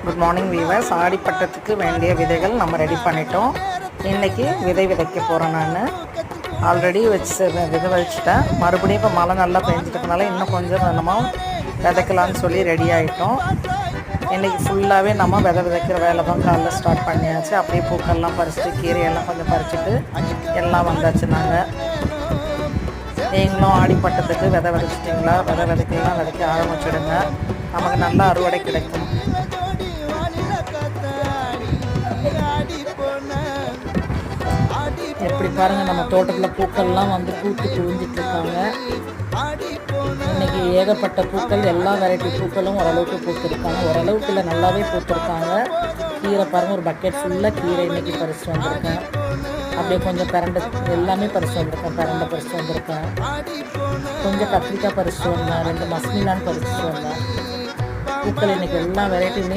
Good morning viewers. ஆடிப்பட்டத்துக்கு வேண்டிய விதைகள் நம்ம ரெடி பண்ணிட்டோம். இன்றைக்கி விதை விதைக்க போகிறேன். நான் ஆல்ரெடி விதை வச்சுட்டேன். மறுபடியும் இப்போ மழை நல்லா பெஞ்சிட்டதுனால இன்னும் கொஞ்சம் நம்ம விதைக்கலான்னு சொல்லி ரெடி ஆகிட்டோம். இன்றைக்கி ஃபுல்லாகவே நம்ம விதைக்கிற வேலை தான் காலைல ஸ்டார்ட் பண்ணியாச்சு. அப்படியே பூக்கள்லாம் பறிச்சுட்டு கீரையெல்லாம் கொஞ்சம் பறிச்சுட்டு எல்லாம் வந்தாச்சு. நாங்கள் நீங்களும் ஆடிப்பட்டத்துக்கு விதை விதைச்சிட்டிங்களா? விதைக்கலாம் விதைக்க ஆரம்பிச்சுடுங்க. நமக்கு நல்ல அறுவடை கிடைக்கும். எப்படி பாருங்கள், நம்ம தோட்டத்தில் பூக்கள்லாம் வந்து பூத்து குவிஞ்சிட்டு இருக்காங்க. இன்றைக்கி ஏகப்பட்ட பூக்கள், எல்லா வெரைட்டி பூக்களும் ஓரளவுக்கு பூத்துருக்காங்க. ஓரளவுக்கு இல்லை, நல்லாவே பூத்துருக்காங்க. கீரை பாருங்கள், ஒரு பக்கெட் ஃபுல்லாக கீரை இன்றைக்கி பறிச்சுட்டு வந்திருக்கேன். அப்படியே கொஞ்சம் பிரண்டை எல்லாமே பறிச்சுட்டு வந்திருக்கேன். பிரண்டை பறிச்சுட்டு வந்திருக்கேன். கொஞ்சம் கத்திரிக்காய் பறிச்சுட்டு வந்தேன். 2 மஸ்மிலான்னு பறிச்சுட்டு வந்தேன். பூக்கள் இன்றைக்கி எல்லா வெரைட்டியுமே